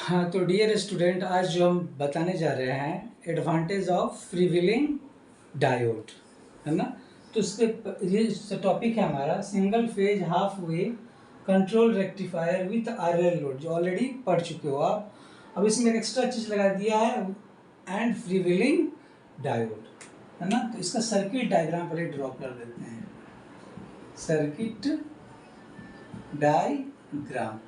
हाँ, तो dear student, आज जो हम बताने जा रहे हैं एडवांटेज ऑफ फ्रीव्हीलिंग डायोड, है ना। तो ये टॉपिक है हमारा single phase half way control rectifier with RL load, जो ऑलरेडी पढ़ चुके हो आप। अब इसमें एक एक्स्ट्रा चीज़ लगा दिया है, एंड फ्रीव्हीलिंग डायोड, है ना। तो इसका सर्किट डायग्राम पहले ड्रॉ कर देते हैं। सर्किट डायग्राम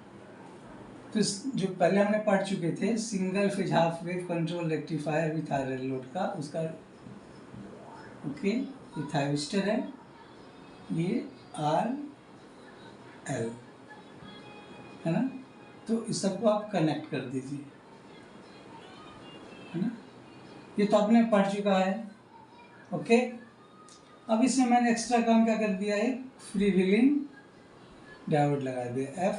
तो जो पहले हमने पढ़ चुके थे, single phase half wave control rectifier with RL load का, उसका ओके, ये थाइविस्टर है, ये आर एल, है ना। तो इस सबको आप कनेक्ट कर दीजिए, है ना। ये तो आपने पढ़ चुका है, ओके। अब इसमें मैंने एक्स्ट्रा काम क्या कर दिया है, फ्री व्हीलिंग डायोड लगा दिया,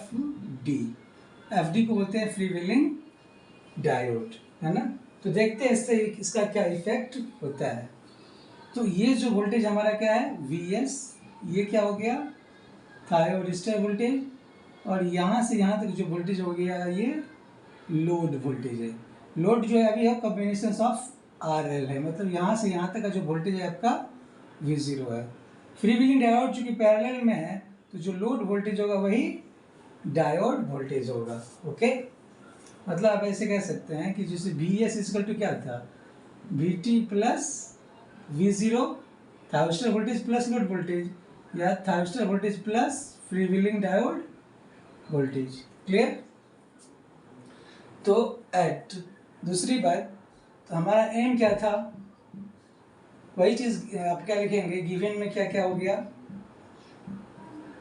एफ डी को बोलते हैं फ्री व्हीलिंग डायोड, है ना। तो देखते हैं इससे इसका क्या इफेक्ट होता है। तो ये जो वोल्टेज हमारा क्या है, Vs, ये क्या हो गया, थायोरिस्टर वोल्टेज, और यहाँ से यहाँ तक जो वोल्टेज हो गया ये लोड वोल्टेज है। लोड जो है अभी है कॉम्बिनेशन ऑफ RL है, मतलब यहाँ से यहाँ तक का जो वोल्टेज है आपका V0 है। फ्री व्हीलिंग डायोड चूँकि पैरेलल में है, तो जो लोड वोल्टेज होगा वही डायोड वोल्टेज होगा, ओके। मतलब आप ऐसे कह सकते हैं कि जैसे Vs इक्वल टू क्या था, Vt plus V0, thyristor voltage plus load voltage, या thyristor voltage plus free wheeling diode voltage. Clear. तो एट दूसरी बात, तो हमारा एम क्या था, वही चीज़ आप क्या लिखेंगे, गिवन में क्या क्या हो गया,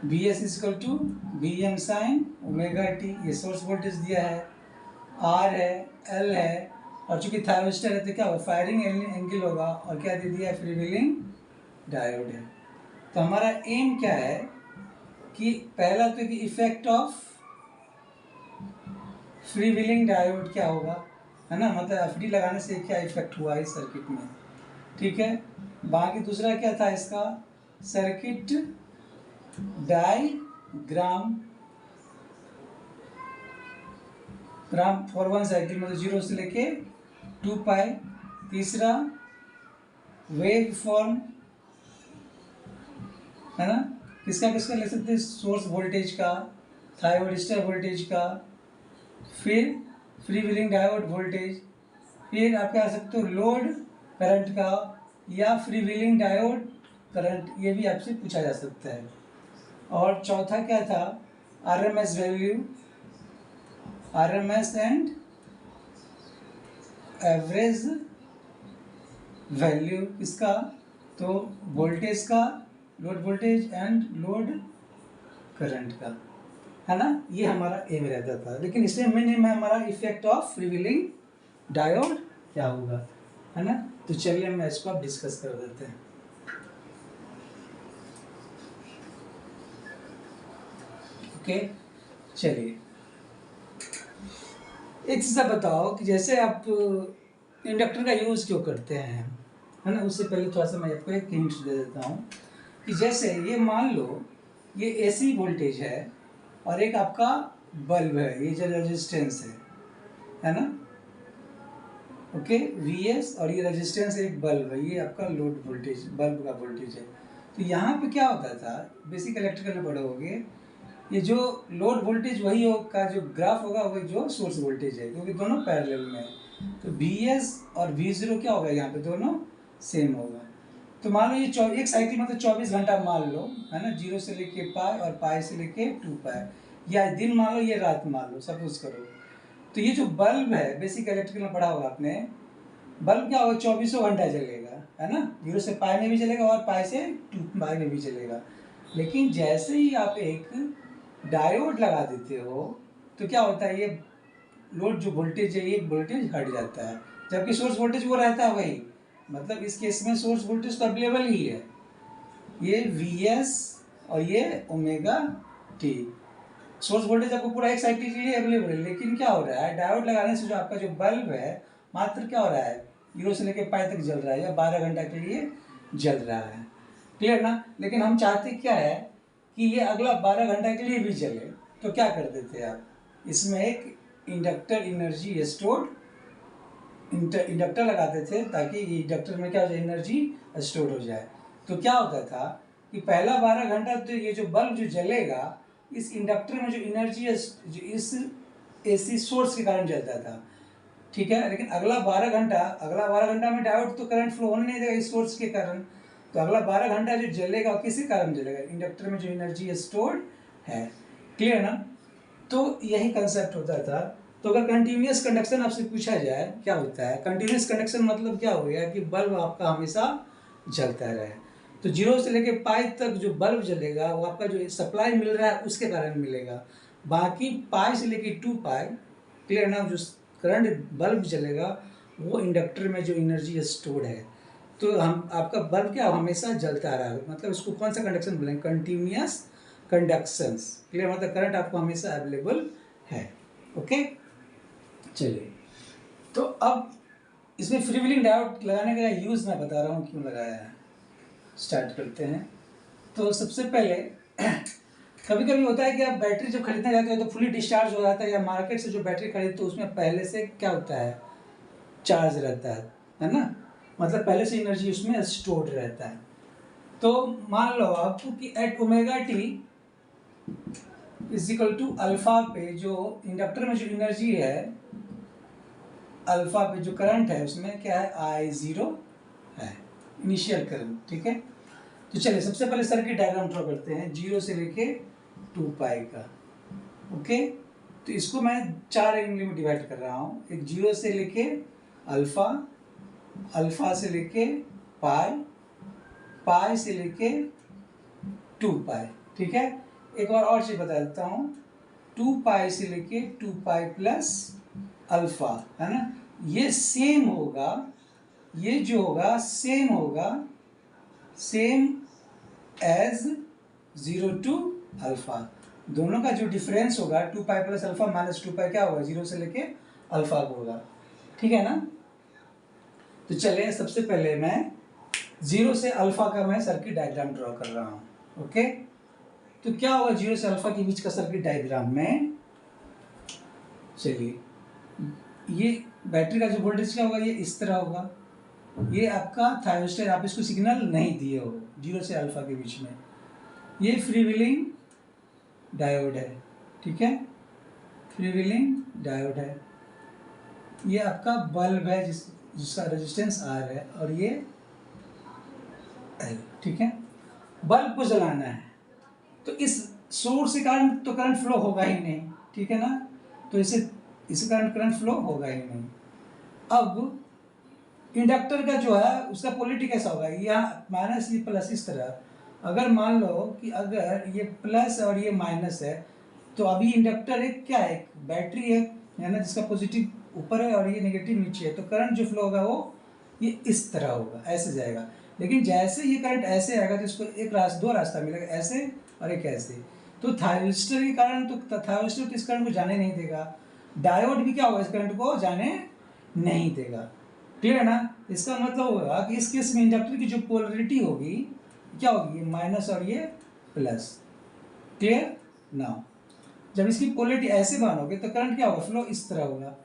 Vs equal to Vm sine omega T, ये सोर्स वोल्टेज दिया है, R है, L है, और चूंकि थाइविस्टर है तो क्या होगा, फायरिंग एंगल होगा, और क्या दे दिया है, फ्री व्हीलिंग डायोड है। तो हमारा एम क्या है कि पहला तो कि effect of free wheeling diode क्या होगा, है ना, मतलब एफडी लगाने से क्या इफेक्ट हुआ इस सर्किट में, ठीक है। बाकी दूसरा क्या था इसका, circuit diagram for one cycle, मतलब 0 से लेके 2 पाई। तीसरा वेव फॉर्म, है ना, किसका किसका ले सकते हैं, सोर्स वोल्टेज का, थायोरिस्टर वोल्टेज का, फिर फ्री व्हीलिंग डायोड वोल्टेज, फिर आप क्या कर सकते हो, लोड करंट का, या फ्री व्हीलिंग डायोड करंट, ये भी आपसे पूछा जा सकता है। और चौथा क्या था, RMS value, RMS and average value इसका, तो वोल्टेज का, load voltage and load current का, है ना। ये हमारा एम रहता था, लेकिन इसमें मेन में हमारा effect of free wheeling diode क्या होगा, है ना। तो चलिए हम इसको आप डिस्कस कर देते हैं। ओके, चलिए एक चीज़ बताओ कि जैसे आप इंडक्टर का यूज़ क्यों करते हैं, है ना। उससे पहले थोड़ा सा मैं आपको एक हिंट दे देता हूँ कि जैसे ये मान लो ये एसी वोल्टेज है, और एक आपका बल्ब है, ये जो रेजिस्टेंस है ना, ओके, Vs, और ये रेजिस्टेंस एक बल्ब है, ये आपका लोड वोल्टेज, बल्ब का वोल्टेज है। तो यहाँ पे क्या होता था, बेसिक इलेक्ट्रिकल में पढ़े होगे, ये जो लोड वोल्टेज वही हो का जो ग्राफ होगा वही जो सोर्स वोल्टेज है, क्योंकि दोनों पैरेलल में है। तो Vs और V0 क्या होगा, यहाँ पे दोनों सेम होगा। तो मान लो ये एक साइकिल मतलब 24 घंटा मान लो, है ना, 0 से लेके पाई और पाई से लेके 2 पाई, या दिन मान लो, ये रात मान लो, सपोज करो। तो ये जो बल्ब है, बेसिक इलेक्ट्रिकल में पढ़ा होगा आपने, बल्ब क्या होगा, 24 घंटा जलेगा, है ना, 0 से पाई में भी चलेगा और पाई से 2 पाई में भी चलेगा। लेकिन जैसे ही आप एक डायोड लगा देते हो, तो क्या होता है, ये लोड जो वोल्टेज है, ये वोल्टेज हट जाता है, जबकि सोर्स वोल्टेज वो रहता है वही। मतलब इस केस में सोर्स वोल्टेज तो अवेलेबल ही है, ये Vs और ये ओमेगा टी, सोर्स वोल्टेज आपको पूरा एक साइकिल के लिए अवेलेबल है। लेकिन क्या हो रहा है, डायोड लगाने से जो आपका जो बल्ब है, मात्र क्या हो रहा है, 0 से लेकर पाई तक जल रहा है, या 12 घंटा के लिए जल रहा है। क्लियर ना। लेकिन हम चाहते क्या है कि ये अगला 12 घंटा के लिए भी चले, तो क्या कर देते हैं आप, इसमें एक इंडक्टर एनर्जी स्टोर्ड, इंडक्टर लगाते थे ताकि इंडक्टर में क्या हो जाए, एनर्जी स्टोर हो जाए। तो क्या होता था कि पहला 12 घंटा तो ये जो बल्ब जो जलेगा इस इंडक्टर में जो एनर्जी इस एसी सोर्स के कारण जलता था, ठीक है। लेकिन अगला 12 घंटा में डायोड तो करंट फ्लो होने नहीं देगा इस सोर्स के कारण। तो अगला 12 घंटा जो जलेगा किसी कारण जलेगा, इंडक्टर में जो एनर्जी स्टोर्ड है। क्लियर ना? तो यही कंसेप्ट होता था। तो अगर कंटिन्यूस कंडक्शन आपसे पूछा जाए क्या होता है, कंटिन्यूस कंडक्शन मतलब क्या हो गया कि बल्ब आपका हमेशा जलता रहे। तो 0 से लेके पाई तक जो बल्ब जलेगा वो आपका जो सप्लाई मिल रहा है उसके कारण मिलेगा। बाकी पाई से लेके 2 पाई, क्लियर ना, जो करंट बल्ब जलेगा वो इंडक्टर में जो एनर्जी स्टोर्ड है। तो हम आपका बल्ब क्या हमेशा जलता रहा है, मतलब इसको कौन सा कंडक्शन बोलेंगे, कंटिन्यूस कंडक्शंस। क्लियर, मतलब करंट आपको हमेशा अवेलेबल है। ओके, चलिए। तो अब इसमें फ्री व्हीलिंग डायोड लगाने का यूज़ मैं बता रहा हूँ क्यों लगाया है। स्टार्ट करते हैं। तो सबसे पहले कभी कभी होता है कि आप बैटरी जब खरीदने जाते हो तो फुली डिस्चार्ज हो जाता है, या मार्केट से जो बैटरी खरीदते हो उसमें पहले से क्या होता है, चार्ज रहता है ना, मतलब पहले से एनर्जी उसमें स्टोर्ड रहता है। तो मान लो आपको कि at omega T is equal to alpha पे जो इंडक्टर में जो एनर्जी है, अल्फा पे जो करंट है उसमें क्या है, I0 है, इनिशियल करंट, ठीक है। तो चलिए सबसे पहले सर्किट डायग्राम ड्रॉ करते हैं 0 से लेके 2 पाई का। ओके, तो इसको मैं 4 एंगल में डिवाइड कर रहा हूँ। एक 0 से लेके अल्फा, अल्फा से लेके पाई, पाई से लेके 2 पाई, ठीक है। एक और चीज़ बता देता हूँ, 2 पाई से लेके 2 पाई प्लस अल्फा, है ना, ये सेम होगा, ये जो होगा सेम होगा, सेम एज 0 टू अल्फा। दोनों का जो डिफरेंस होगा 2 pi plus alpha minus 2 pi क्या होगा, 0 से लेके अल्फा को होगा, ठीक है ना। तो चलिए सबसे पहले मैं 0 से अल्फा का मैं सर्किट डायग्राम ड्रॉ कर रहा हूँ। ओके, तो क्या होगा 0 से अल्फा के बीच का सर्किट डायग्राम में, चलिए ये बैटरी का जो वोल्टेज क्या होगा, ये इस तरह होगा, ये आपका थायरोस्टर, आप इसको सिग्नल नहीं दिए हो 0 से अल्फा के बीच में। ये फ्री व्हीलिंग डायोड है, ठीक है, फ्री व्हीलिंग डायोड है। ये आपका बल्ब है जिसका रेजिस्टेंस R है, और ये L, ठीक है। बल्ब को जलाना है तो इस सोर्स के कारण तो करंट फ्लो होगा ही नहीं, ठीक है ना, तो इसे कारण करंट फ्लो होगा ही नहीं। अब इंडक्टर का जो है उसका पोलैरिटी कैसा होगा, यहाँ माइनस ये प्लस, इस तरह। अगर मान लो कि अगर ये प्लस और ये माइनस है तो अभी इंडक्टर एक क्या है, बैटरी है ना, जिसका पॉजिटिव ऊपर है और ये नेगेटिव नीचे है, तो करंट जो फ्लो होगा वो ये इस तरह होगा, ऐसे जाएगा। लेकिन जैसे ये करंट ऐसे आएगा तो इसको दो रास्ता मिलेगा, ऐसे और एक ऐसे। तो थायरिस्टर के कारण तो थायरिस्टर तो इस करंट को जाने नहीं देगा, डायोड भी क्या होगा, इस करंट को जाने नहीं देगा। क्लियर है ना। इसका मतलब होगा कि इस केस में इंडक्टर की जो पोलरिटी होगी क्या होगी, ये माइनस और ये प्लस। क्लियर ना। जब इसकी पोलरिटी ऐसे बनोगे तो करंट क्या होगा, फ्लो इस तरह होगा।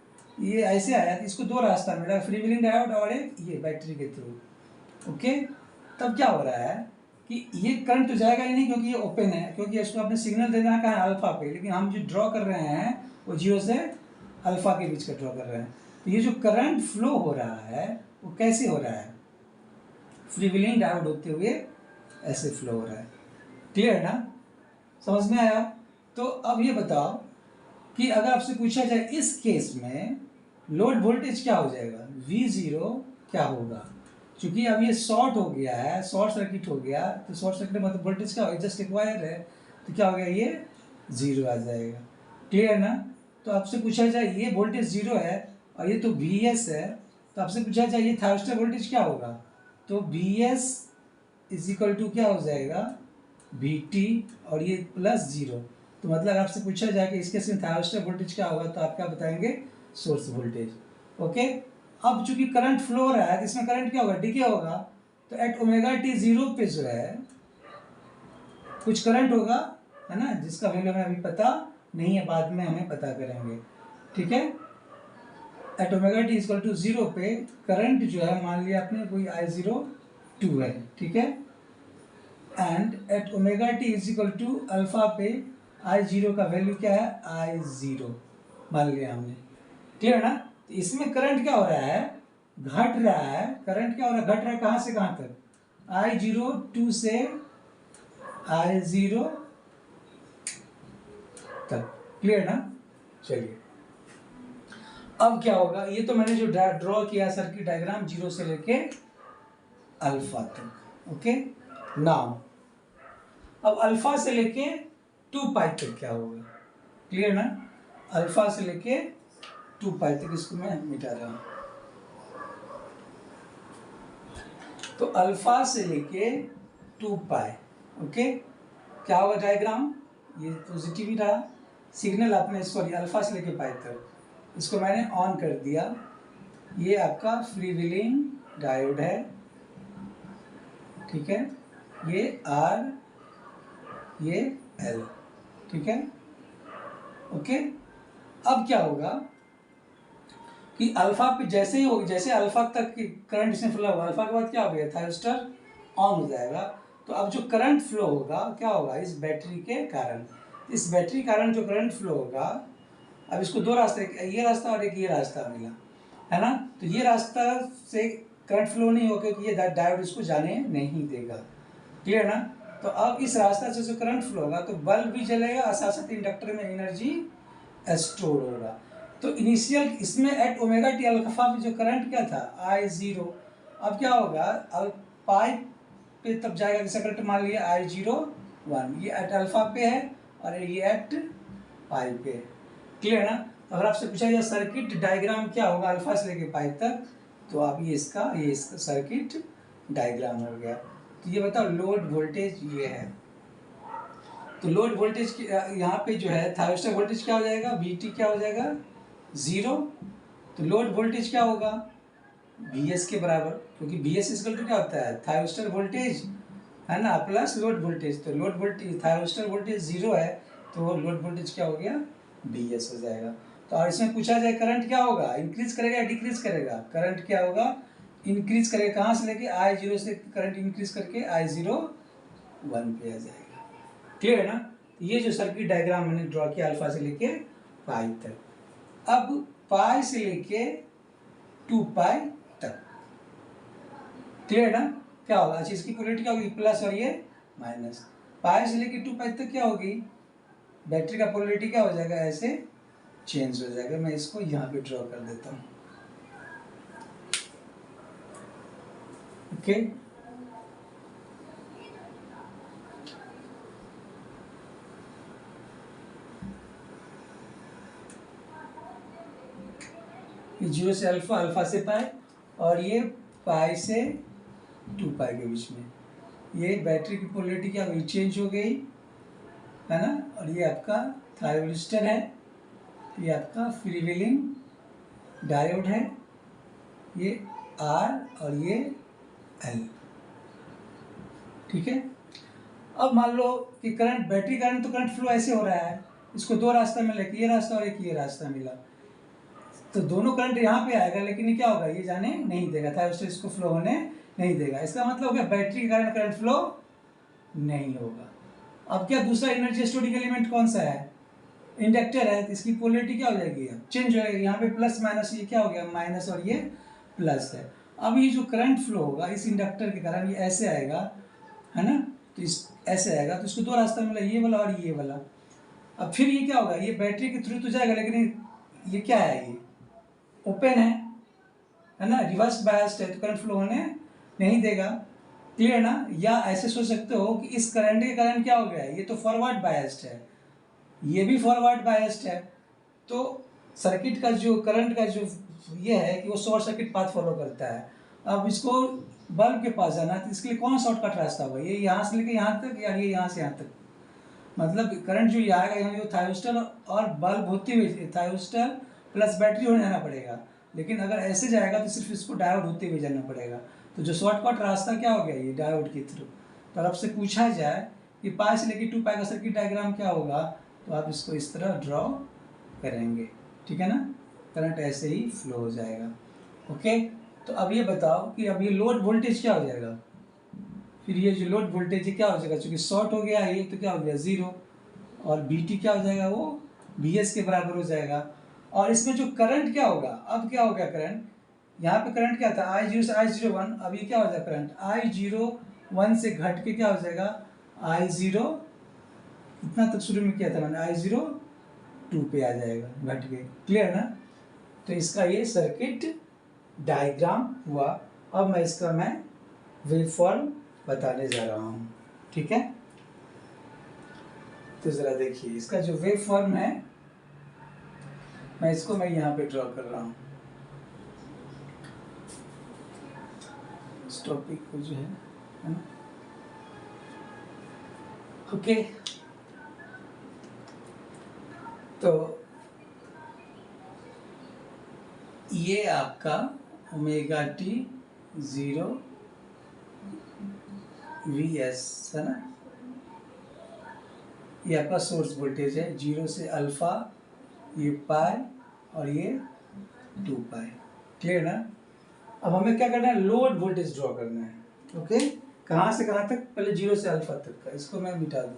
ये ऐसे आया तो इसको दो रास्ता मिला, फ्री व्हीलिंग डायोड और एक ये बैटरी के थ्रू। ओके, तब क्या हो रहा है कि ये करंट तो जाएगा ही नहीं क्योंकि ये ओपन है, क्योंकि इसको आपने सिग्नल देना है अल्फा पे, लेकिन हम जो ड्रॉ कर रहे हैं वो 0 से अल्फा के बीच का ड्रॉ कर रहे हैं। तो ये जो करंट फ्लो हो रहा है वो कैसे हो रहा है, फ्री व्हीलिंग डायोड होते हुए ऐसे फ्लो हो रहा है। क्लियर ना, समझ में आया। तो अब ये बताओ कि अगर आपसे पूछा जाए इस केस में लोड वोल्टेज क्या हो जाएगा, V0 क्या होगा, क्योंकि अब ये शॉर्ट हो गया है, शॉर्ट सर्किट हो गया, तो शॉर्ट सर्किट मतलब वोल्टेज क्या होगा, जस्ट एक वायर है, तो क्या हो गया, ये 0 आ जाएगा। क्लियर ना। तो आपसे पूछा जाए ये वोल्टेज 0 है और ये तो Vs है, तो आपसे पूछा जाए ये थायरिस्टर वोल्टेज क्या होगा, तो Vs इज इक्वल टू क्या हो जाएगा, Vt और ये प्लस 0। तो मतलब आपसे पूछा जाए कि इसके सिर्फ थायरिस्टर वोल्टेज क्या होगा, तो आप क्या बताएंगे, सोर्स वोल्टेज। ओके, अब चूंकि करंट फ्लो हो रहा है इसमें करंट क्या होगा, डीके होगा, तो एट ओमेगा टी 0 पे जो है कुछ करंट होगा, है ना, जिसका वैल्यू हमें अभी पता नहीं है, बाद में हमें पता करेंगे। ठीक है। At omega T equal to 0 पे करंट जो है मान लिया आपने कोई I02 है, ठीक है। And at omega T is equal to alpha पे I0 का वैल्यू क्या है, I0 मान लिया हमने, क्लियर ना। तो इसमें करंट क्या हो रहा है, घट रहा है, करंट क्या हो रहा है, घट रहा है, कहाँ से कहाँ तक, I02 से I0 तक, क्लियर ना। चलिए अब क्या होगा, ये तो मैंने जो ड्रॉ किया सर्किट डायग्राम 0 से लेके अल्फा तक, ओके। नाउ अब अल्फा से लेके 2 पाई तक क्या होगा, क्लियर ना। अल्फा से लेके 2 पाई तक, इसको मैं मिटा रहा हूं। तो अल्फा से लेके 2 पाई, ओके, क्या होगा डायग्राम, ये पॉजिटिव ही रहा, सिग्नल आपने सॉरी अल्फा से लेके पाई तक इसको मैंने ऑन कर दिया। ये आपका फ्री व्हीलिंग डायोड है, ठीक है, ये R, ये L, ठीक है, ओके। अब क्या होगा कि अल्फा पे जैसे ही होगी, जैसे अल्फा तक करंट इसमें फ्लो होगा, अल्फा के बाद क्या हो गया, थायरिस्टर ऑन हो जाएगा। तो अब जो करंट फ्लो होगा क्या होगा, इस बैटरी के कारण, इस बैटरी कारण जो करंट फ्लो होगा, अब इसको दो रास्ते, ये रास्ता और एक ये रास्ता मिला है ना। तो ये रास्ता से करंट फ्लो नहीं होगा क्योंकि ये डायोड इसको जाने नहीं देगा, क्लियर ना। तो अब इस रास्ता से जो करंट फ्लो होगा तो बल्ब भी जलेगा और साथ साथ इंडक्टर में एनर्जी स्टोर होगा। तो इनिशियल इसमें एट ओमेगा टी अल्फा पे जो करंट क्या था I0, अब क्या होगा पाई पे तब जाएगा, जैसे करंट मान लिया I01, ये एट अल्फा पे है और ये एट पाई पे, क्लियर ना। तो अगर आपसे पूछा जाए सर्किट डायग्राम क्या होगा अल्फा से लेके पाई तक, तो आप ये इसका सर्किट डायग्राम हो गया। तो ये बताओ लोड वोल्टेज ये है, तो लोड वोल्टेज यहाँ पे जो है थायरिस्टर वोल्टेज क्या हो जाएगा, VT क्या हो जाएगा 0। तो लोड वोल्टेज क्या होगा VS के बराबर, क्योंकि VS इक्वल टू क्या होता है थायरिस्टर वोल्टेज है ना प्लस लोड वोल्टेज। तो लोड वोल्टेज थायरिस्टर वोल्टेज 0 है, तो लोड वोल्टेज क्या हो गया VS हो जाएगा। तो और इसमें पूछा जाए करंट क्या होगा, इंक्रीज करेगा या डिक्रीज करेगा, करंट क्या होगा इंक्रीज करेगा, कहाँ से लेके I0 से करंट इंक्रीज करके I01 पे आ जाएगा, क्लियर है ना। ये जो सर्किट डायग्राम मैंने ड्रॉ किया अल्फा से लेके पाई तक, अब पाई से लेके 2 पाई तक, क्लियर है ना। क्या होगा, अच्छा इसकी पोलैरिटी क्या होगी, प्लस और ये माइनस। पाई से लेके 2 पाई तक क्या होगी, बैटरी का पोलैरिटी क्या हो जाएगा, ऐसे चेंज हो जाएगा। मैं इसको यहाँ पे ड्रॉ कर देता हूँ, ओके। ये 0 से अल्फा, अल्फा से पाई, और ये पाई से 2 पाई के बीच में ये बैटरी की पोलैरिटी क्या हुई, चेंज हो गई है ना। और ये आपका थायरिस्टर है, ये आपका फ्री व्हीलिंग डायोड है, ये R और ये L, ठीक है। अब मान लो कि करंट बैटरी करंट, तो करंट फ्लो ऐसे हो रहा है, इसको दो रास्ता मिला, एक ये रास्ता और एक ये रास्ता मिला, तो दोनों करंट यहाँ पे आएगा, लेकिन ये क्या होगा, ये जाने नहीं देगा, थायरिस्टर इसको फ्लो होने नहीं देगा। इसका मतलब हो गया बैटरी के कारण करंट फ्लो नहीं होगा। अब क्या दूसरा एनर्जी स्टोरिंग एलिमेंट कौन सा है, इंडक्टर है, तो इसकी पोलैरिटी क्या हो जाएगी, चेंज हो जाएगी, यहाँ पे प्लस माइनस, ये क्या हो गया माइनस और ये प्लस है। अब ये जो करंट फ्लो होगा इस इंडक्टर के कारण ये ऐसे आएगा है ना, तो इस ऐसे आएगा, तो इसको दो रास्ता मिला, ये वाला और ये वाला। अब फिर ये क्या होगा, ये बैटरी के थ्रू तो जाएगा, लेकिन ये क्या है, ये ओपन है ना, रिवर्स बायस्ड है, तो करंट फ्लो होने नहीं देगा, क्लियर ना। या ऐसे सोच सकते हो कि इस करंट के कारण क्या हो गया, ये तो फॉरवर्ड बायस्ड है, ये भी फॉरवर्ड बायस्ड है, तो सर्किट का जो करंट का जो ये है कि वो शॉर्ट सर्किट पाथ फॉलो करता है। अब इसको बल्ब के पास जाना है, तो इसके लिए कौन शॉर्टकट रास्ता होगा, ये यहाँ से लेके यहाँ तक या ये यहाँ से यहाँ तक, मतलब करंट जो ये आएगा यहाँ जो थायरिस्टर और बल्ब होते हुए थायरिस्टर प्लस बैटरी होने जाना पड़ेगा, लेकिन अगर ऐसे जाएगा तो सिर्फ इसको डायोड होते हुए जाना पड़ेगा। तो जो शॉर्टकट रास्ता क्या हो गया, ये डायोड के थ्रू। तो आपसे पूछा जाए कि पाई से लेके 2 पाई का सर्किट डायग्राम क्या होगा, तो आप इसको इस तरह ड्रॉ करेंगे, ठीक है ना, करंट ऐसे ही फ्लो हो जाएगा। ओके, तो अब ये बताओ कि अब ये लोड वोल्टेज क्या हो जाएगा, फिर ये जो लोड वोल्टेज है क्या हो जाएगा, चूंकि शॉर्ट हो गया है ये तो क्या हो गया 0, और बी टी क्या हो जाएगा, वो बी एस के बराबर हो जाएगा। और इसमें जो करंट क्या होगा, अब क्या हो गया करंट, यहाँ पे करंट क्या था I0 से I01, अब ये क्या हो जाएगा करंट I01 से घट के क्या हो जाएगा I0, इतना तक शुरू में किया था मैंने, I02 पे आ जाएगा घट के। क्लियर ना, तो इसका ये सर्किट डायग्राम हुआ। अब मैं इसका वेव फॉर्म बताने जा रहा हूँ, ठीक है। तो ज़रा देखिए इसका जो वेव फॉर्म है, मैं यहाँ पे ड्रॉ कर रहा हूँ। इस टॉपिक को जो है ना, ओके। तो ये आपका ओमेगा टी 0 VS है ना, ये आपका सोर्स वोल्टेज है, 0 से अल्फा, ये पाई और ये 2 पाई। क्लियर ना, अब हमें क्या करना है, लोड वोल्टेज ड्रॉ करना है। ओके, कहाँ से कहाँ तक, पहले 0 से अल्फा तक का, इसको मैं मिटा दूँ।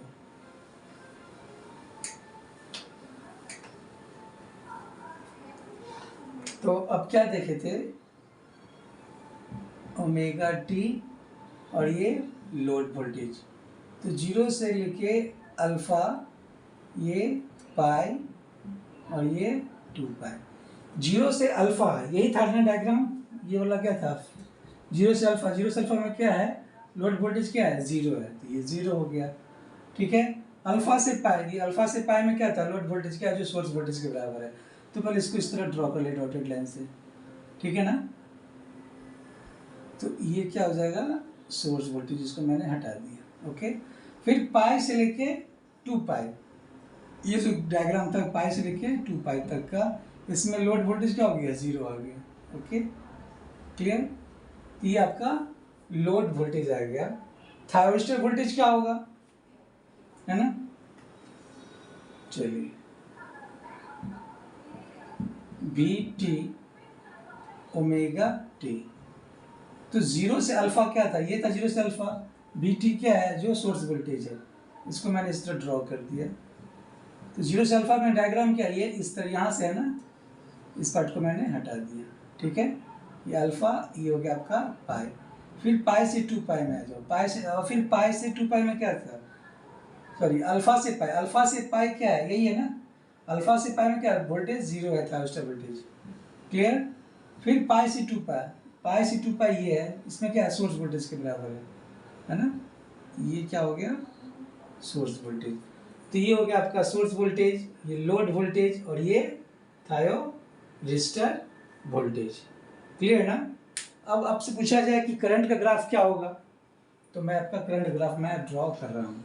तो अब क्या देखे थे, ओमेगा टी और ये लोड वोल्टेज, तो 0 से लेके अल्फा, ये पाई और ये 2 पाई। 0 से अल्फा यही था ना डायग्राम, ये वाला क्या था, 0 से अल्फा, 0 से अल्फा में क्या है, लोड वोल्टेज क्या है 0 है, तो ये 0 हो गया। ठीक है, अल्फा से पाई, ये अल्फा से पाई में क्या था, लोड वोल्टेज क्या है, जो सोर्स वोल्टेज के बराबर है। तो पहले इसको इस तरह ड्रॉ कर ले डॉटेड लाइन से, ठीक है ना। तो ये क्या हो जाएगा, सोर्स वोल्टेज, जिसको मैंने हटा दिया। ओके, फिर पाई से लेके 2 पाई, ये जो डायग्राम था पाई से लेके 2 पाई तक का, इसमें लोड वोल्टेज क्या हो गया 0 आ गया। ओके, क्लियर, ये आपका लोड वोल्टेज आ गया। थायरोस्टर वोल्टेज क्या होगा, है ना, चलिए बी टी ओमेगा टी, तो 0 से अल्फा क्या था, ये था 0 से अल्फा, बी टी क्या है, जो सोर्स वोल्टेज है, इसको मैंने इस तरह ड्रॉ कर दिया। तो 0 से अल्फा में डायग्राम क्या है, ये इस तरह यहाँ से है ना, इस पार्ट को मैंने हटा दिया। ठीक है, ये अल्फा, ये हो गया आपका पाई, फिर पाई से 2 पाई में आ जाओ, पाई से, और फिर पाई से 2 पाई में क्या था, सॉरी अल्फा से पाई, अल्फा से पाई क्या है, यही है ना, अल्फा से पाई में क्या है, वोल्टेज 0 है, थायरोस्टर वोल्टेज। क्लियर, फिर पाई से 2 पाई, पाई से 2 पाई ये है, इसमें क्या है, सोर्स वोल्टेज के बराबर है ना, ये क्या हो गया, सोर्स वोल्टेज। तो ये हो गया आपका सोर्स वोल्टेज, ये लोड वोल्टेज, और ये थायरोस्टर वोल्टेज। क्लियर ना। अब आपसे पूछा जाए कि करंट का ग्राफ क्या होगा, तो मैं आपका करंट ग्राफ मैं ड्रॉ कर रहा हूं।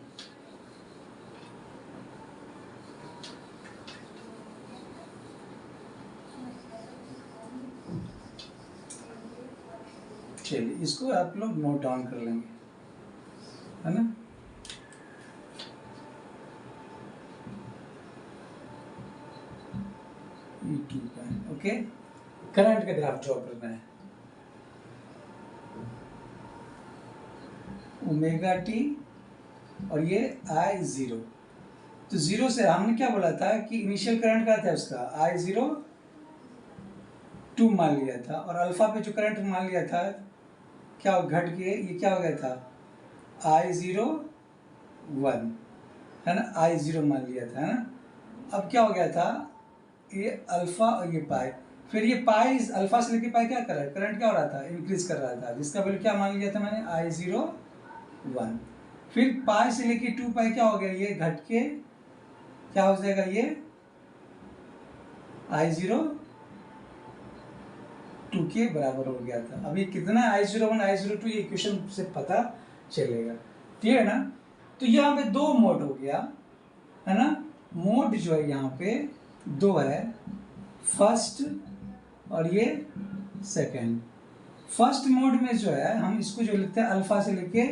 चलिए इसको आप लोग नोट डाउन कर लेंगे, है ना। ओके, करंट का ग्राफ ड्रॉ करना है, ओमेगा टी और ये I0। तो 0 से हमने क्या बोला था कि इनिशियल करंट क्या था उसका, I0 2 मान लिया था, और अल्फा पे जो करंट मान लिया था क्या घट के ये क्या हो गया था I0 1, है ना, I0 मान लिया था, है ना। अब क्या हो गया था, ये अल्फा और ये पाई, फिर ये पाई अल्फा से लेके पाई क्या कर रहा है, करंट क्या हो रहा था, इंक्रीज कर रहा था, जिसका वैल्यू क्या मान लिया था मैंने I0 1। फिर पाई से लेके 2 पाई क्या हो गया, ये घट के क्या हो जाएगा, ये I0 2 के बराबर हो गया था। अभी कितना I01 I02 ये इक्वेशन से पता चलेगा। क्लियर है ना। तो यहाँ पे 2 मोड हो गया, है ना, मोड जो है यहाँ पे 2 है, फर्स्ट और ये सेकंड। फर्स्ट मोड में जो है हम इसको जो लिखते हैं अल्फा से लेके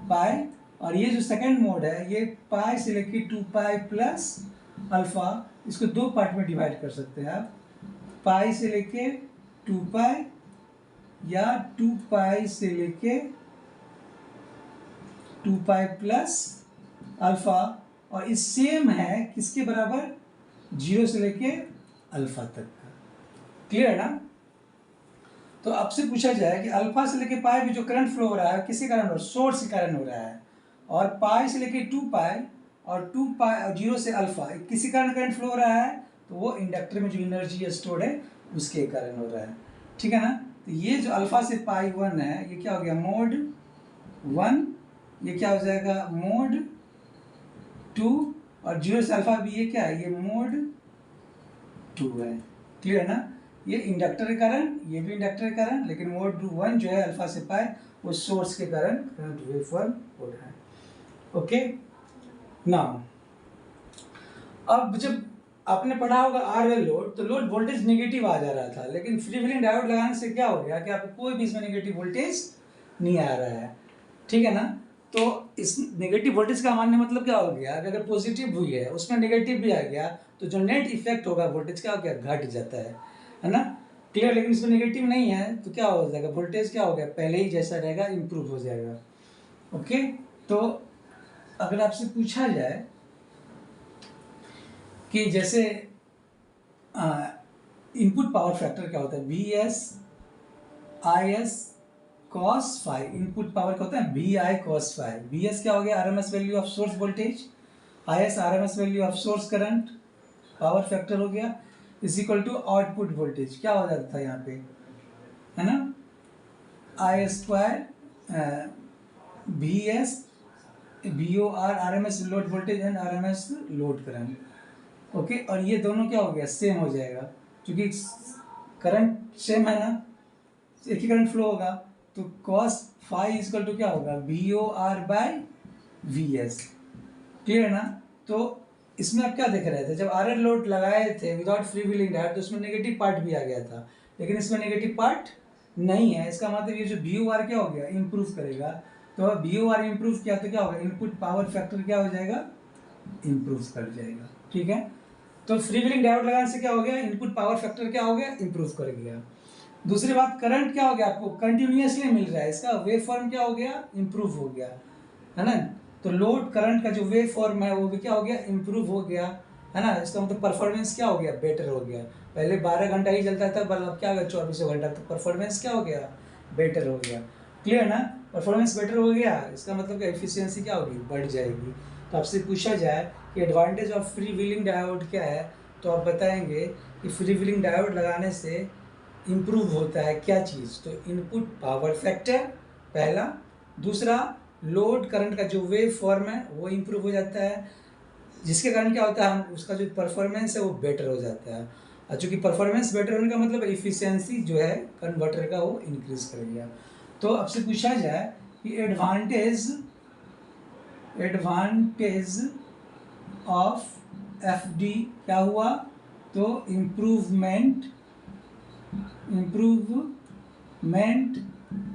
पाई, और ये जो सेकंड मोड है ये पाई से लेके 2 पाई प्लस अल्फ़ा, इसको दो पार्ट में डिवाइड कर सकते हैं आप, पाई से लेके 2 पाई या 2 पाई से लेके 2 पाई प्लस अल्फ़ा, और इस सेम है किसके बराबर, 0 से लेके अल्फ़ा तक का। क्लियर ना? तो आपसे पूछा जाए कि अल्फा से लेके पाई में जो करंट फ्लो हो रहा है किसी कारण हो, सोर्स के कारण हो रहा है, और पाई से लेके 2 पाई और 2 पाई और 0 से अल्फा किसी कारण करंट फ्लो हो रहा है, तो वो इंडक्टर में जो एनर्जी स्टोर्ड है उसके कारण हो रहा है। ठीक है ना? तो ये जो अल्फा से पाई 1 है, ये क्या हो गया, मोड 1, ये क्या हो जाएगा, मोड 2, और 0 से अल्फा भी ये क्या है, ये मोड 2 है। क्लियर ना? ये इंडक्टर के कारण, ये भी इंडक्टर के कारण, लेकिन मोड 1 जो है अल्फा से पाई वो सोर्स के कारण करंट वेवफॉर्म हो रहा है। ओके, नाउ अब जब आपने पढ़ा होगा आरएल लोड, तो लोड वोल्टेज नेगेटिव आ जा रहा था, लेकिन फ्री व्हीलिंग डायोड लगाने से क्या हो गया कि आपको कोई भी इसमें नेगेटिव वोल्टेज नहीं आ रहा है। ठीक है ना? तो इस नेगेटिव वोल्टेज का मानने मतलब क्या हो गया कि अगर पॉजिटिव हुई है उसमें नेगेटिव भी आ गया तो जो नेट इफेक्ट होगा वोल्टेज का क्या घट जाता है ना? क्लियर? लेकिन इसमें नेगेटिव नहीं है तो क्या हो जाएगा, वोल्टेज क्या हो गया, पहले ही जैसा रहेगा, इम्प्रूव हो जाएगा। ओके, तो अगर आपसे पूछा जाए कि जैसे इनपुट पावर फैक्टर क्या होता है, V S I S cos phi, input power क्या होता है, V I cos phi. V S क्या हो गया, R M S value of source voltage, I S R M S value of source current, power factor हो गया, is equal to output voltage, क्या हो जाता था यहाँ पे, है ना, I square V S V O R R M S load voltage and are M S load current. Okay, और ये दोनों क्या हो गया, सेम हो जाएगा, क्योंकि करंट सेम है ना, एक ही करंट फ्लो होगा, तो कॉस फाई इजकल टू क्या होगा, V O R by V S. Clear है ना? तो इसमें आप क्या देख रहे थे, जब आर एल लोड लगाए थे विदाउट फ्री व्हीलिंग डायोड तो उसमें नेगेटिव पार्ट भी आ गया था, लेकिन इसमें नेगेटिव पार्ट नहीं है। इसका मतलब ये जो वी ओ आर क्या हो गया, इम्प्रूव करेगा। तो वी ओ आर इम्प्रूव किया तो क्या होगा, इनपुट पावर फैक्टर क्या हो जाएगा, इम्प्रूव कर जाएगा। ठीक है, तो फ्री व्हीलिंग डायोड लगाने से क्या हो गया, इनपुट पावर फैक्टर क्या हो गया, इम्प्रूव कर गया। दूसरी बात, करंट क्या हो गया, आपको कंटिन्यूसली मिल रहा है, इसका वेव फॉर्म क्या हो गया, इम्प्रूव हो गया, है ना? तो लोड करंट का जो वेव फॉर्म है वो भी क्या हो गया, इम्प्रूव हो गया, है ना? इसका मतलब परफॉर्मेंस क्या हो गया, बेटर हो गया। पहले 12 घंटा ही चलता था बल्ब, अब क्या हो गया 24 घंटा, तो परफॉर्मेंस क्या हो गया, बेटर हो गया। क्लियर ना? परफॉर्मेंस बेटर हो गया, इसका मतलब क्या, एफिशिएंसी क्या होगी, बढ़ जाएगी। तो आपसे पूछा जाए कि advantage of free wheeling diode क्या है, तो आप बताएंगे कि फ्री व्हीलिंग डायोड लगाने से इम्प्रूव होता है क्या चीज़, तो इनपुट पावर फैक्टर पहला, दूसरा लोड करंट का जो वेव फॉर्म है वो इम्प्रूव हो जाता है, जिसके कारण क्या होता है, हम उसका जो परफॉर्मेंस है वो बेटर हो जाता है। और चूँकि परफॉर्मेंस बेटर होने का मतलब इफिशियंसी जो है कन्वर्टर का वो इंक्रीज करेगा। तो आपसे पूछा जाए कि एडवांटेज ऑफ एफ डी क्या हुआ, तो इम्प्रूवमेंट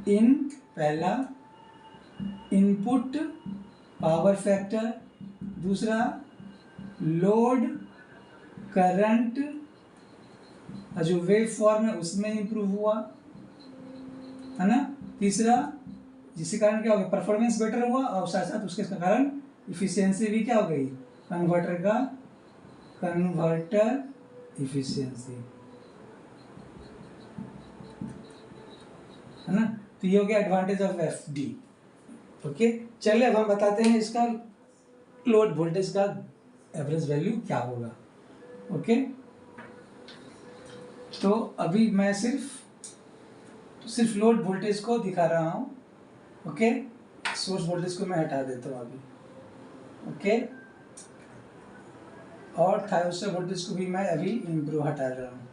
इन पहला इनपुट पावर फैक्टर, दूसरा लोड करंट जो वेव फॉर्म है उसमें इंप्रूव हुआ, है ना, तीसरा जिसके कारण क्या हो गया, परफॉर्मेंस बेटर हुआ, और साथ साथ उसके कारण इफिशियंसी भी क्या हो गई, कन्वर्टर इफिशियंसी, है ना। तो ये हो गया advantage of F D. Okay, चलिए अब हम बताते हैं इसका लोड वोल्टेज का एवरेज वैल्यू क्या होगा। ओके, तो अभी मैं सिर्फ लोड वोल्टेज को दिखा रहा हूँ। ओके, सोर्स वोल्टेज को मैं हटा देता हूँ अभी। ओके, और थायोस्टर वोल्टेज को भी मैं अभी इम्प्रूव हटा रहा हूँ,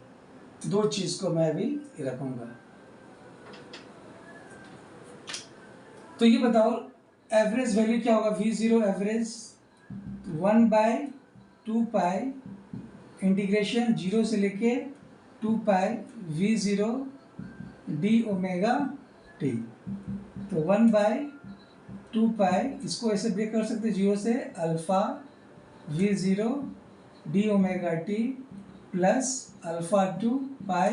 दो चीज़ को मैं अभी रखूँगा। तो ये बताओ एवरेज वैल्यू क्या होगा, V0 एवरेज 1/2 पाई इंटीग्रेशन 0 से लेके 2 पाई V0 डी ओमेगा टी। तो 1/2 पाई, इसको ऐसे ब्रेक कर सकते 0 से alpha V0 D omega T plus alpha two pi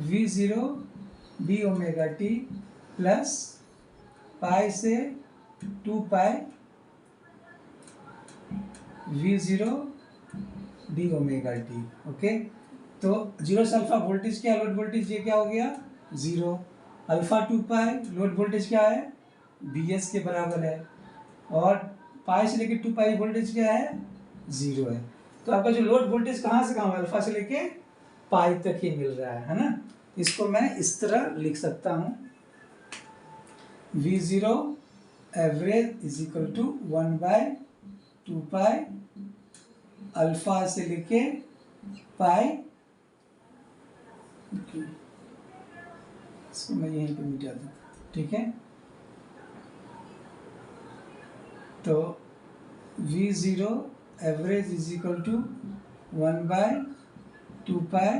V zero D omega T plus pi से 2 pi V zero D omega T. Okay, तो जीरो से अल्फा वोल्टेज क्या है, लोड वोल्टेज ये क्या हो गया 0, अल्फा 2 पाई लोड वोल्टेज क्या है बी एस के बराबर है, और पाई से लेके 2 पाई वोल्टेज क्या है 0 है। तो आपका जो लोड वोल्टेज कहाँ से कहाँ अल्फा से लेके पाई तक ही मिल रहा है ना। इसको मैं इस तरह लिख सकता हूँ, V zero average is equal to 1/2 pi alpha से लेके पाई। इसको मैं यहीं पे मिटा दूँ, ठीक है। तो V zero average is equal to 1/2 pi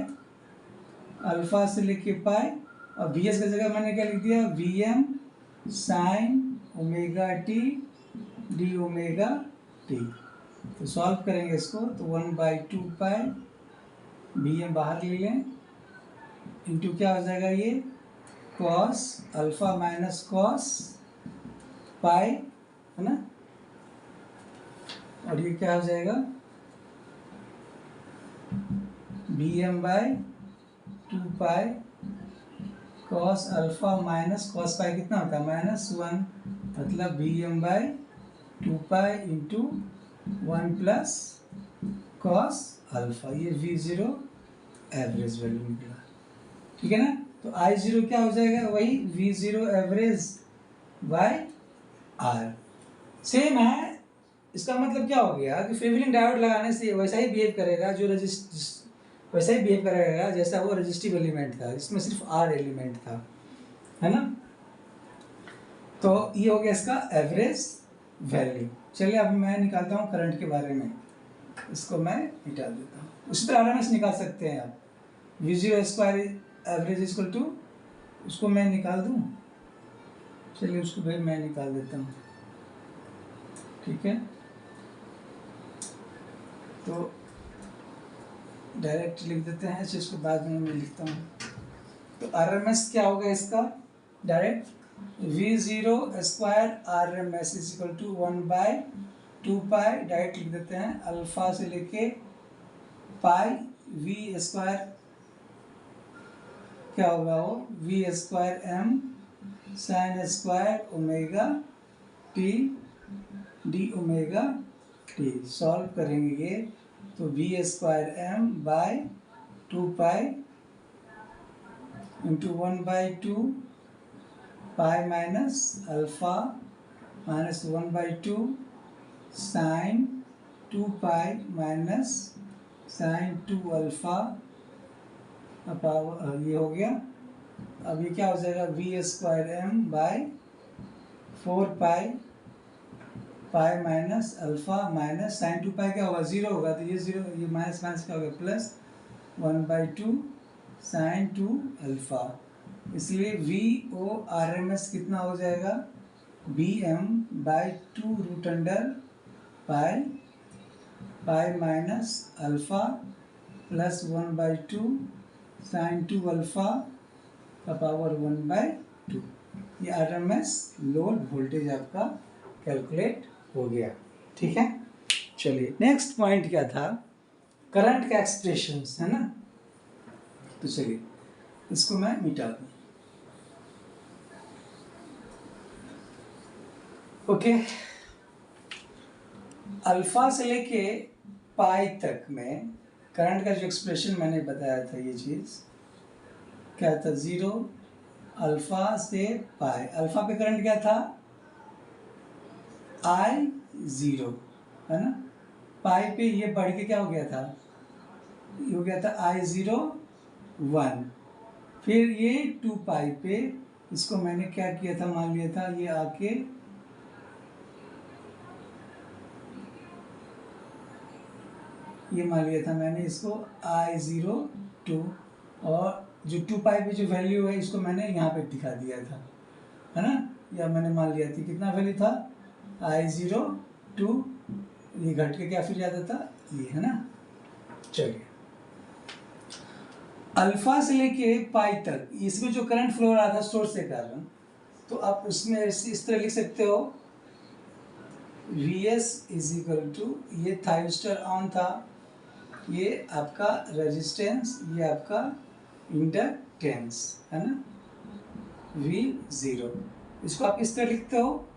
alpha से लेके पाई, और बी एस की जगह मैंने क्या लिख दिया V M sine omega T D omega T. तो सॉल्व करेंगे इसको, तो 1/2 पाई बी एम बाहर ले लें इंटू क्या हो जाएगा ये cos alpha minus cos pi, है ना, और ये क्या हो जाएगा B M by 2 pi cos alpha minus cos pi कितना होता है -1, मतलब B M by 2 pi into 1 plus cos alpha, ये वी ज़ीरो एवरेज वैल्यू निकला, ठीक है ना। तो आई ज़ीरो क्या हो जाएगा वही V zero average by R, same है। इसका मतलब क्या हो गया कि फ्रीव्हीलिंग डायोड लगाने से वैसा ही बिहेव करेगा जो वैसा ही बिहेव करेगा जैसा वो रेजिस्टिव एलिमेंट था, इसमें सिर्फ आर एलिमेंट था, है ना। तो ये हो गया इसका एवरेज वैल्यू। चलिए अब मैं निकालता हूँ करंट के बारे में, इसको मैं मिटा देता हूँ। उसी तरह आरएमएस निकाल सकते हैं आप, V zero square average equal to, उसको मैं निकाल दूँ, चलिए उसको भाई मैं निकाल देता हूँ, ठीक है। तो डायरेक्ट लिख देते हैं, इसको बाद में मैं लिखता हूँ। तो आरएमएस क्या होगा इसका direct V zero square RMS is equal to 1/2 pi, direct लिख देते हैं अल्फा से लेके पाई वी स्क्वायर क्या होगा वो V square M sine square omega T D omega T. Solve करेंगे ये, तो V square M by 2 pi into 1/2 pi minus alpha minus 1/2 sine 2 pi minus sine 2 alpha power, ये हो गया। अब ये क्या हो जाएगा V square M by 4 pi pi minus alpha minus sine 2 pi क्या होगा 0 होगा, तो ये 0 ये माइनस माइनस क्या होगा प्लस 1/2 साइन 2 अल्फा, इसलिए V O R M S कितना हो जाएगा B M by 2 root under pi pi minus alpha plus 1/2 sine 2 alpha का पावर 1/2। ये R M S load voltage आपका कैलकुलेट हो गया, ठीक है। चलिए नेक्स्ट पॉइंट क्या था, करंट का एक्सप्रेशंस, है ना। तो चलिए इसको मैं मिटा दूँ, ओके। अल्फा से लेके पाई तक में करंट का जो एक्सप्रेशन मैंने बताया था, ये चीज़ क्या था 0 अल्फा से पाई, अल्फा पे करंट क्या था I0, है ना। पाई पे ये बढ़ के क्या हो गया था, ये हो गया था I0 1, फिर ये 2 पाई पे इसको मैंने क्या किया था मान लिया था ये आके ये मान लिया था मैंने इसको I0 2, और जो 2 पाई पे जो वैल्यू है इसको मैंने यहाँ पे दिखा दिया था, है ना, या मैंने मान लिया था कितना वैल्यू था I0 2, ये घट के क्या फिर जाता था ये, है ना। चलिए, अल्फा से लेके पाई तक इसमें जो करंट फ्लो रहा था सोर्स के कारण, तो आप उसमें इस तरह लिख सकते हो Vs इज इक्वल टू, ये थाइस्टर ऑन था, ये आपका रेजिस्टेंस, ये आपका इंडक्टेंस है ना, V0। इसको आप इस तरह लिखते हो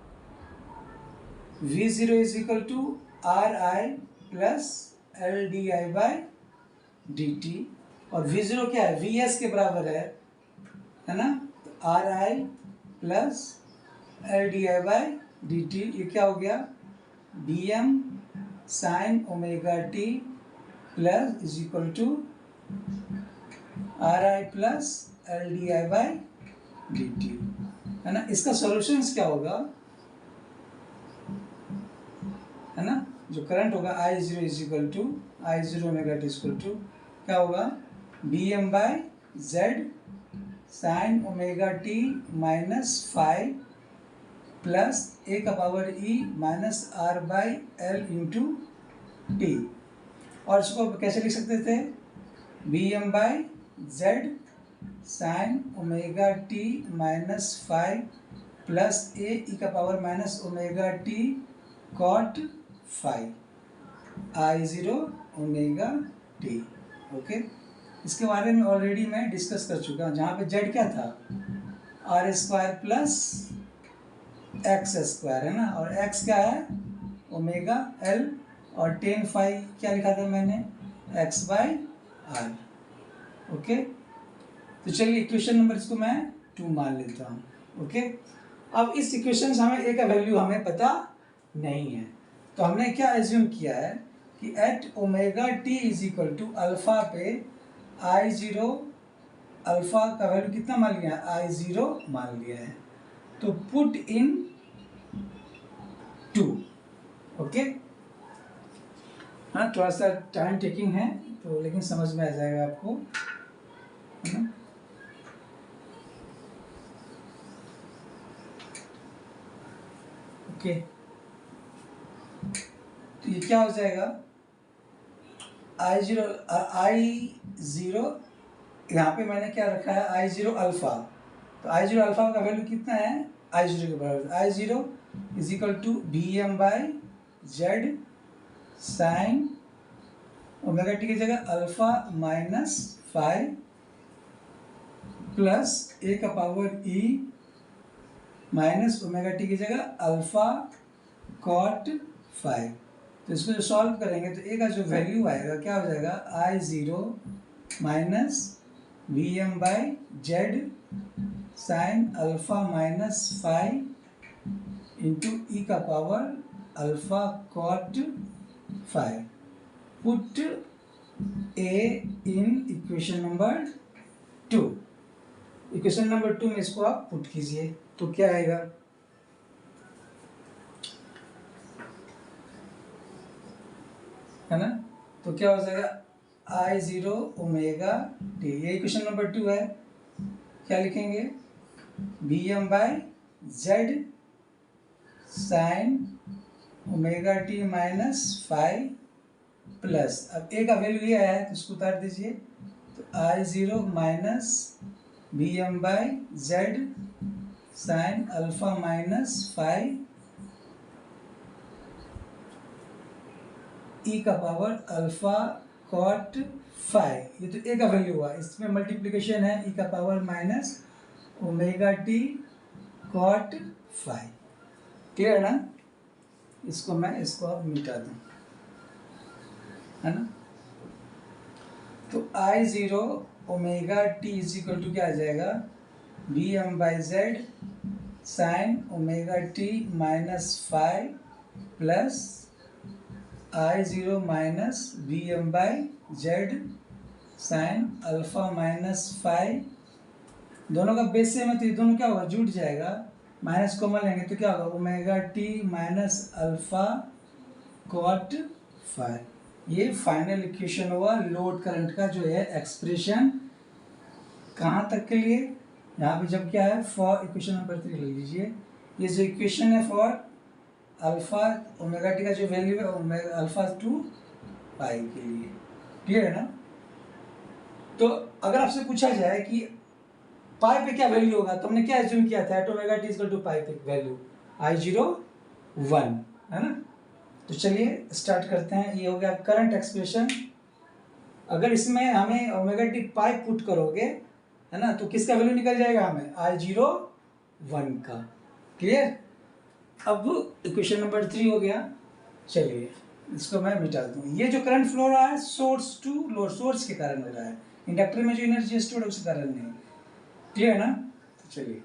V0 is equal to Ri plus L D I by D T, और V0 क्या है, Vs के बराबर है ना, तो Ri plus L D I by D T, ये क्या हो गया, Bm sine omega T plus is equal to Ri plus L D I by D T, है ना। इसका सॉल्यूशंस क्या होगा, है ना, जो करंट होगा I0 is equal to I0 omega T equal to क्या होगा, Bm by Z sine omega T minus five plus A का power E minus R by L into T, और इसको कैसे लिख सकते थे, Bm by Z sine omega T minus five plus A E का power minus omega T cot five I0 omega T. Okay, इसके बारे में ऑलरेडी मैं डिस्कस कर चुका हूँ, जहाँ पे जेड क्या था, R square plus X square है ना, और एक्स क्या है, ओमेगा एल, और टेन फाइव क्या लिखा था मैंने, एक्स बाई आर। ओके, तो चलिए इक्वेशन नंबर इसको मैं 2 मान लेता हूँ। ओके, अब इस इक्वेशन से हमें ए का वैल्यू हमें पता नहीं है, तो हमने क्या एज्यूम किया है कि at omega T is equal to alpha पे I0 अल्फा का वैल्यू कितना मान लिया है, I0 मान लिया है, तो पुट इन 2। ओके, हाँ थोड़ा सा टाइम टेकिंग है तो, लेकिन समझ में आ जाएगा आपको, है ना। ओके, तो ये क्या हो जाएगा, I0 यहाँ पे मैंने क्या रखा है, I0 अल्फा, तो I0 अल्फा का वैल्यू कितना है, I0 के बराबर, I0 is equal to Bm by Z sine omega T की जगह alpha minus five plus A का power E minus omega T की जगह अल्फा कॉट फाइव। तो इसको जो सॉल्व करेंगे तो ए का जो वैल्यू आएगा क्या हो जाएगा, I0 minus Vm by Z sine alpha minus five into E का power alpha cot five. Put A in equation number 2। Equation number 2 में इसको आप पुट कीजिए तो क्या आएगा, है ना, तो क्या हो जाएगा, I0 ओमेगा टी, ये इक्वेशन नंबर 2 है, क्या लिखेंगे, Bm by Z sine omega T minus five plus, अब ए का वैल्यू ये आया है तो इसको उतार दीजिए, तो I0 minus Bm by Z sine alpha minus five E का पावर अल्फा कॉट फाइव, ये तो ए का वैल्यू हुआ, इसमें मल्टीप्लिकेशन है, ई का power minus omega T cot phi. Clear है ना, इसको मैं इसको अब मिटा दूँ, है ना, तो I0 omega T is equal to क्या आ जाएगा, Bm by Z sine omega T minus five plus I0 minus Bm by Z sine alpha minus phi, दोनों का बेस से मतलब ये दोनों क्या होगा, जुट जाएगा, माइनस कॉमन लेंगे तो क्या होगा, omega T minus alpha cot phi. ये फाइनल इक्वेशन हुआ लोड करंट का जो है एक्सप्रेशन, कहाँ तक के लिए, यहाँ पे जब क्या है, फॉर इक्वेशन नंबर 3 ले लीजिए, ये जो इक्वेशन है फॉर अल्फा ओमेगा टी का जो वैल्यू है ओमेगा अल्फा टू पाई के लिए। क्लियर है ना? तो अगर आपसे पूछा जाए कि पाई पे क्या वैल्यू होगा, तो हमने क्या एज्यूम किया था, at omega T equal to pi पे वैल्यू I0 1, है ना? तो चलिए स्टार्ट करते हैं। ये हो गया करंट एक्सप्रेशन। अगर इसमें हमें ओमेगा टी पाई पुट करोगे, है ना, तो किसका वैल्यू निकल जाएगा हमें, I0 1 का। क्लियर? अब इक्वेशन नंबर 3 हो गया। चलिए इसको मैं मिटा दूँ। ये जो करंट फ्लो रहा है सोर्स टू लोड, सोर्स के कारण हो रहा है, इंडक्टर में जो एनर्जी स्टोर है उसके कारण नहीं। क्लियर है ना? तो चलिए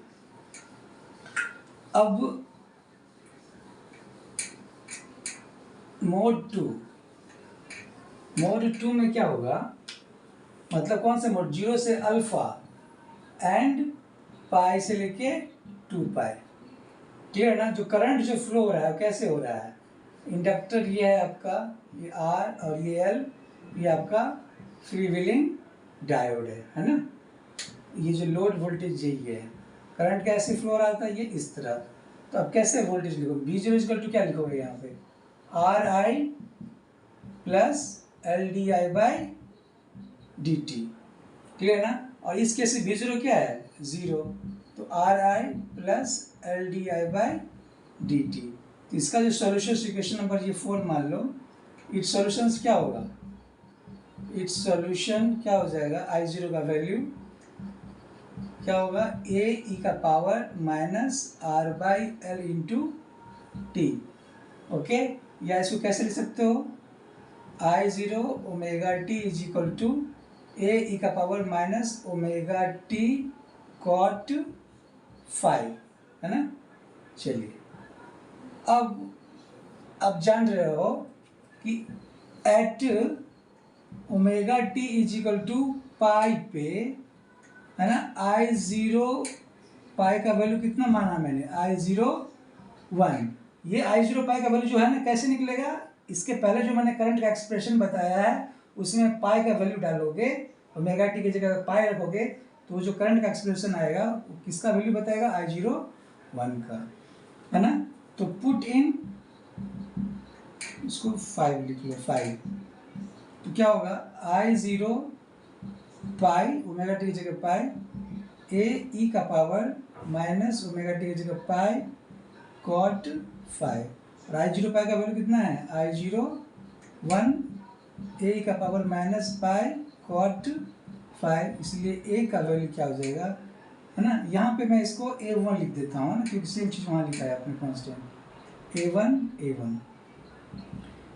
अब मोड टू में क्या होगा, मतलब कौन से मोड, 0 से अल्फा एंड पाई से लेके 2 पाई। क्लियर ना? जो करंट जो फ्लो हो रहा है कैसे हो रहा है, इंडक्टर ये है आपका, ये आर और ये एल, ये आपका फ्री व्हीलिंग डायोड है ना? ये जो लोड वोल्टेज यही है, करंट कैसे फ्लो रहा था, ये इस तरह। तो अब कैसे वोल्टेज लिखो, V0 इक्वल टू क्या लिखोगे यहाँ पे, RI plus LDI by dt। Clear ना? और इस केस में V0 क्या है, 0, तो RI plus LDI by dt। तो इसका जो सॉल्यूशन इक्वेशन नंबर ये 4 मान लो, इट्स सॉल्यूशन क्या होगा, इट्स सॉल्यूशन क्या हो जाएगा, I0 का वैल्यू क्या होगा, a e का power minus r by L into T. Okay, या इसको कैसे लिख सकते हो, I0 omega T is equal to a e का power minus omega T cot 5, है ना? चलिए अब जान रहे हो कि at omega T is equal to pi पे, है ना, I0 पाई का वैल्यू कितना माना मैंने, I0 1। ये I0 पाई का वैल्यू जो है ना कैसे निकलेगा, इसके पहले जो मैंने करंट का एक्सप्रेशन बताया है उसमें पाई का वैल्यू डालोगे, ओमेगा टी की जगह पाई रखोगे, तो जो करंट का एक्सप्रेशन आएगा वो किसका वैल्यू बताएगा, I0 1 का, है ना? तो पुट इन, इसको 5 लिख लो, 5। तो क्या होगा, I0 पाई ओमेगा टी की जगह पाई, ए ई का पावर माइनस ओमेगा टी की जगह पाई कॉट 5। और I0 पाई का वैल्यू कितना है, I0 1, ए का पावर माइनस पाई कॉट 5, इसलिए ए का वैल्यू क्या हो जाएगा, है ना? यहाँ पे मैं इसको A1 लिख देता हूँ ना, क्योंकि सेम चीज़ वहाँ लिखा है अपने कॉन्स्टेंट, A1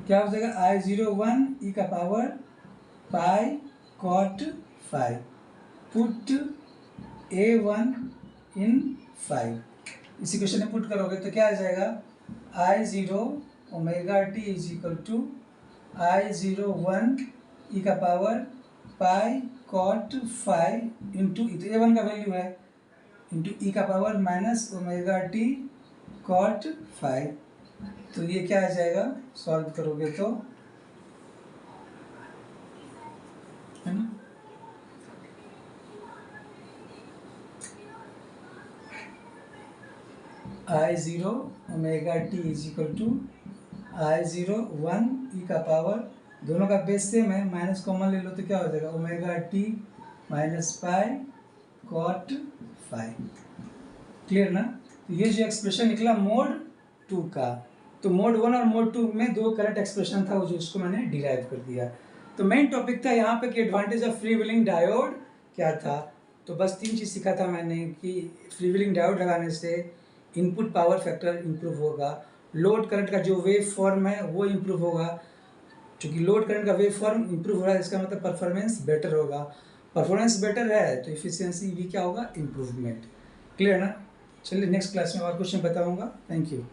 क्या हो जाएगा, I0 1 ई का power pi cot 5, put A1 in 5। इसी क्वेश्चन में पुट करोगे तो क्या आ जाएगा, I0 omega T is equal to I0 1 ई का power pi cot 5 into, A1 का वैल्यू है, इंटू ई का power minus omega T cot 5। तो ये क्या आ जाएगा, सॉल्व करोगे तो, है ना? I0 omega T is equal to I0 1 ई का पावर, दोनों का बेस सेम है, माइनस कॉमन ले लो तो क्या हो जाएगा, omega T minus pi cot 5। Clear ना? तो ये जो एक्सप्रेशन निकला मोड 2 का, तो मोड 1 और मोड 2 में दो करंट एक्सप्रेशन था, वो जो उसको मैंने डिराइव कर दिया। तो मेन टॉपिक था यहाँ पे कि advantage of free wheeling diode क्या था। तो बस 3 चीज़ सीखा था मैंने कि फ्री व्हीलिंग डायोड लगाने से इनपुट पावर फैक्टर इंप्रूव होगा, लोड करंट का जो वेव फॉर्म है वो इंप्रूव होगा, क्योंकि लोड करंट का वेव फॉर्म इंप्रूव हो रहा है इसका मतलब परफॉर्मेंस बेटर होगा, परफॉर्मेंस बेटर है तो इफिशियंसी भी क्या होगा, इम्प्रूवमेंट। क्लियर ना? चलिए नेक्स्ट क्लास में और क्वेश्चन बताऊंगा। Thank you.